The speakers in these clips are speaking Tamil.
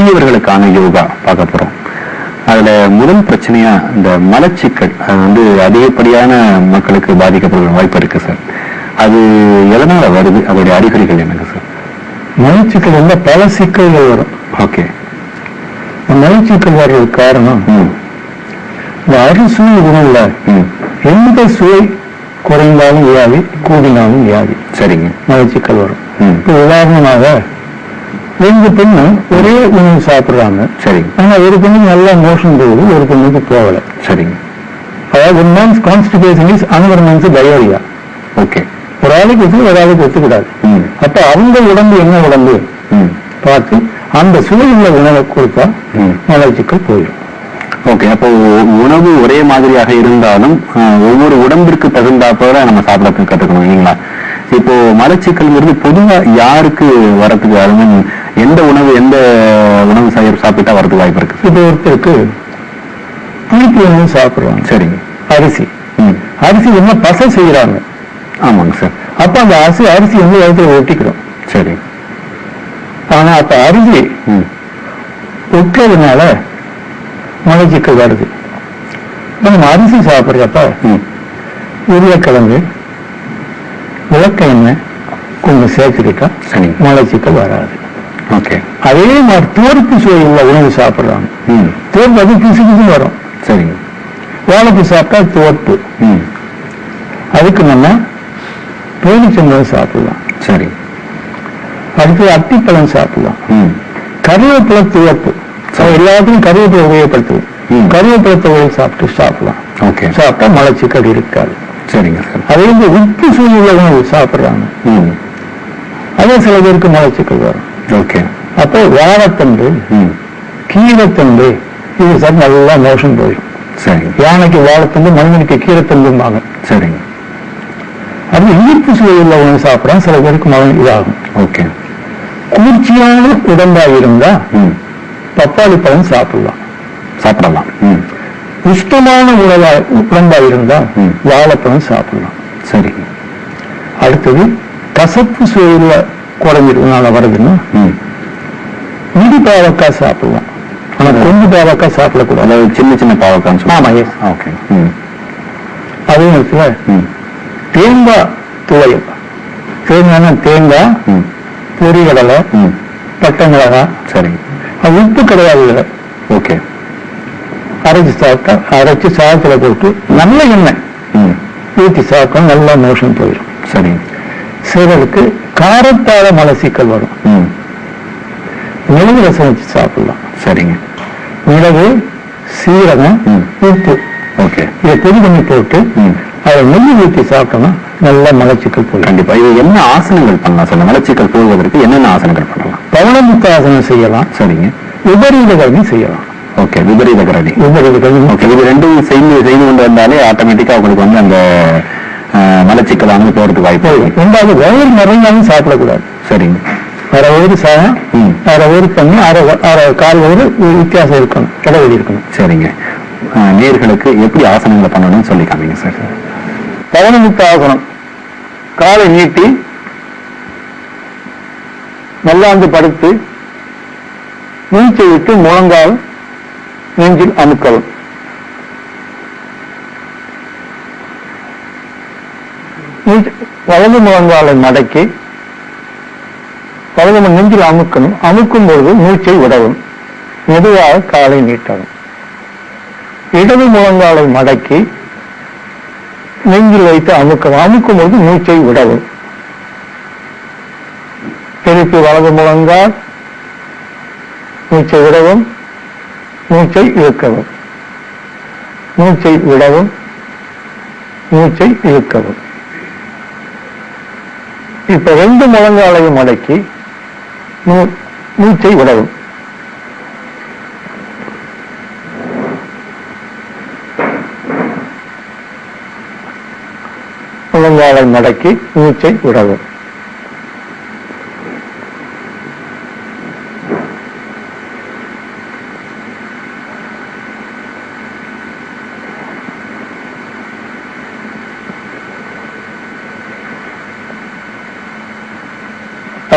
பெரியவர்களுக்கான யோகா பார்க்க போறோம். அதுல முதல் பிரச்சனையா இந்த மலச்சிக்கல், அது அதிகப்படியான மக்களுக்கு பாதிக்கப்படுற வாய்ப்பு இருக்கு சார். அது எதனால வருது, அதோடைய அறிகுறிகள் என்னங்க சார்? மலச்சிக்கல் வந்து பல சிக்கல்கள் வரும். ஓகே. மலச்சிக்கல் வர்றதுக்கு காரணம் இந்த அறுசுவை உணவுல எந்த சுவை குறைந்தாலும் வியாதி, கூடினாலும் வியாதி. சரிங்க. மலச்சிக்கல் வரும். இப்போ உதாரணமாக 2 பெண்ணு ஒரே உணவு சாப்பிடுறாங்க. சரி. ஆனா ஒரு பெண்ணுக்கு நல்லா மோஷன் போகுது, ஒரு பெண்ணுக்கு போகல. சரிங்க. அதாவது ஒரு man's constipation is another man's diarrhoea. Okay. ஒரு ஆளுக்கு ஒத்து, ஒரு ஆளுக்கு ஒத்துக்கிடாது. அப்ப அவங்க உடம்பு என்ன உடம்பு பார்த்து அந்த சுவையுள்ள உணவை கொடுத்தா மலச்சிக்கல் போயிடும். ஓகே. அப்போ உணவு ஒரே மாதிரியாக இருந்தாலும் ஒவ்வொரு உடம்பிற்கு தகுந்தாப்போல நம்ம சாப்பிட கத்துக்கணும் இல்லைங்களா? இப்போ மலச்சிக்கல்ங்கிறது பொதுவா யாருக்கு வரதுக்கு, அது எந்த உணவு சாப்பிட்டா வரதுக்கு வாய்ப்பு இருக்கு? இப்போ ஒருத்தருக்கு புளிப்பு உணவு சாப்பிடுறாங்க. சரிங்க. அரிசி என்ன பசை செய்யறாங்க. ஆமாங்க சார். அப்ப அந்த அரிசி வந்து வயிற்றுல ஒட்டிக்கிறோம். சரி. ஆனா அப்ப அரிசி ஒட்டுறதுனால மலச்சிக்கல் வருது. நம்ம அரிசி சாப்பிட்றப்ப உருளைக்கிழங்கு, விளக்க எண்ணெய் கொஞ்சம் சேர்த்துக்கிட்டா மலச்சிக்கல் வராது. ஓகே. அதே மாதிரி தோற்பு சுவை உள்ள உணவு சாப்பிடுறாங்க. தோற்பு அது பிசுக்கு வரும். சரிங்க. வாழைப்பு சாப்பிட்டா தோற்பு. அதுக்கு நம்ம பேரிச்சம்பழம் சாப்பிடலாம். சரி. அடுத்து அத்திப்பழம் சாப்பிடலாம். கருவேப்பிலை துவப்பு, எல்லாத்துக்கும் கருவேப்பிலை உபயோகப்படுத்துவோம். கருவேப்பிலத்தை சாப்பிடலாம். சாப்பிட்டா மலச்சிக்கல் இருக்காது. சரிங்க சார். அதே வந்து உப்பு சூழ்நிலை உணவு சாப்பிடுறாங்க, அதே சில பேருக்கு மலச்சிக்கல் வரும். ஓகே. அப்போ வாழைத்தண்டு, கீரைத்தண்டு இது சார் நல்லா மோஷன் போயிடும். சரி. யானைக்கு வாழைத்தண்டு, மனிதனுக்கு கீரைத்தண்டும்பாங்க. சரிங்க. அது இனிப்பு சுவையுள்ள உணவு சாப்பிடலாம், சில பேருக்கு மகன் இதாகும். ஓகே. குளிர்ச்சியான உடம்பா இருந்தா பப்பாளி பழம் சாப்பிடலாம். உஷ்ணமான உடம்பா இருந்தா வாழைப்பழம் சாப்பிடலாம். சரி. அடுத்தது கசப்பு சுவையில குறைஞ்சிருக்கனால வருதுன்னா இடி பாவக்காய் சாப்பிடலாம். ஆனா கொஞ்சம் பாவக்காய் சாப்பிடக்கூடாது. அதாவது சின்ன சின்ன பாவக்காய். ஆமா. ஓகே. அதே நேரத்தில் தேங்காய் துவையல், தேங்காய், பொரிகடலை, பட்டை மிளகாய். சரி. அது உப்பு கிடையாது இதுல. ஓகே. அரைச்சு சாப்பிட்டா, அரைச்சு சாதத்துல போட்டு நல்ல எண்ணெய் ஊற்றி சாப்பிட்டா நல்லா மோஷன் போயிடும். சரி. சிலருக்கு காரத்தால மலச்சிக்கல் வரும். மிளகு ரசம் வச்சு சாப்பிடலாம். சரிங்க. மிளகு, சீரகம், உப்பு, ஓகே, இதை பொடி பண்ணி போட்டு அதை நெய் ஊற்றி சாப்பிட்டோம்னா நல்லா மலச்சிக்கல் போகும். கண்டிப்பா. இது என்ன ஆசனங்கள் பண்ணலாம் சார்? மலச்சிக்கல் போவதற்கு என்னென்ன ஆசனங்கள் பண்ணலாம்? பவனமுத்த ஆசனம் செய்யலாம். சரிங்க. விபரீத கரணி செய்யலாம். ஓகே. விபரீத கரணி. ஓகே. இது ரெண்டும் செய்து கொண்டு வந்தாலே ஆட்டோமேட்டிக்கா உங்களுக்கு வந்து அந்த மலச்சிக்கலானது போறதுக்கு வாய்ப்பு. ரெண்டாவது வயிறு நிறைஞ்சாலும் சாப்பிடக்கூடாது. சரிங்க. அரை வயிறு சாதம், அரை வயிறு பண்ணி, அரை கால் வயிறு வித்தியாசம் இருக்கணும், இடைவெளி இருக்கணும். சரிங்க. நேர்களுக்கு எப்படி ஆசனங்களை பண்ணணும்னு சொல்லி காமிங்க சார். பவனமுத்த ஆசனம், காலை நீட்டி நல்லாந்து படுத்து மூச்சை விட்டு முழங்கால் நெஞ்சில் அமுக்கவும். வலது முழங்காலை மடக்கி வலது நெஞ்சில் அமுக்கணும். அமுக்கும் பொழுது மூச்சை விடவும், மெதுவாக காலை நீட்டவும். இடது முழங்காலை மடக்கி நெஞ்சில் வைத்து அமுக்கவும். அமுக்கும் பொழுது மூச்சை விடவும். திருப்பி வலது முழங்கால், மூச்சை விடவும், மூச்சை இழுக்கவும், மூச்சை விடவும், மூச்சை இழுக்கவும். இப்ப 2 முழங்காலையும் மடக்கி மூச்சை விடவும். முழங்காலை மடக்கி மூச்சை விடவும்.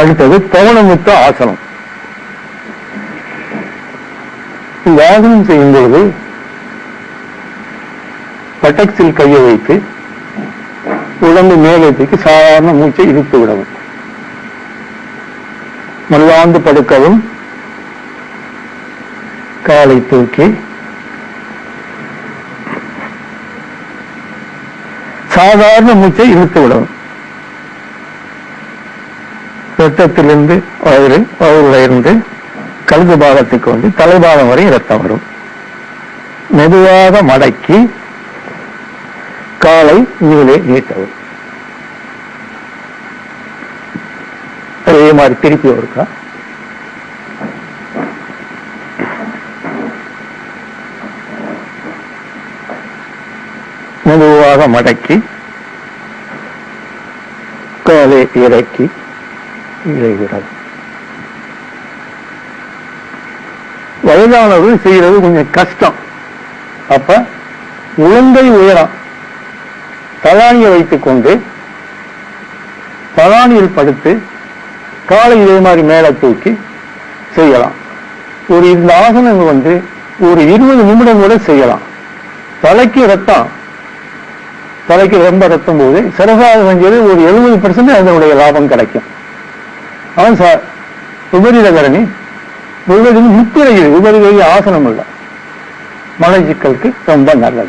அடுத்தது பவனமுத்த ஆசனம். இந்த ஆசனம் செய்யும் பொழுது பட்டக்ஸில் கையை வைத்து உடம்பு மேலே தூக்கி சாதாரண மூச்சை இழுத்து விடவும், மல்லாந்து படுக்கவும், காலை தூக்கி சாதாரண மூச்சை இழுத்து விடவும். ரத்தத்திலிருந்து வயிறுல இருந்து கழுத்து பாகத்துக்கு வந்து தலைபாகம் வரை ரத்தம் வரும். மெதுவாக மடக்கி காலை மேலே நீட்டவும். அதே மாதிரி திருப்பி ஒருக்கா மெதுவாக மடக்கி காலை இறக்கி இழைவிடவும். வயதானவர்கள் செய்யறது கொஞ்சம் கஷ்டம். அப்ப உளுந்தை உயரம் தலானியை வைத்துக் கொண்டு தலானியில் படுத்து காலை இதே மாதிரி மேல தூக்கி செய்யலாம். இந்த ஆசனம் வந்து ஒரு 20 நிமிடம் கூட செய்யலாம். தலைக்கு ரொம்ப ரத்தம் போது சிறகாக செஞ்சது ஒரு 70% அதனுடைய லாபம் கிடைக்கும். அவன் விபரீதகரணி முப்பரிகை ஆசனம் இல்லை, மலச்சிக்கலுக்கு ரொம்ப நல்லது.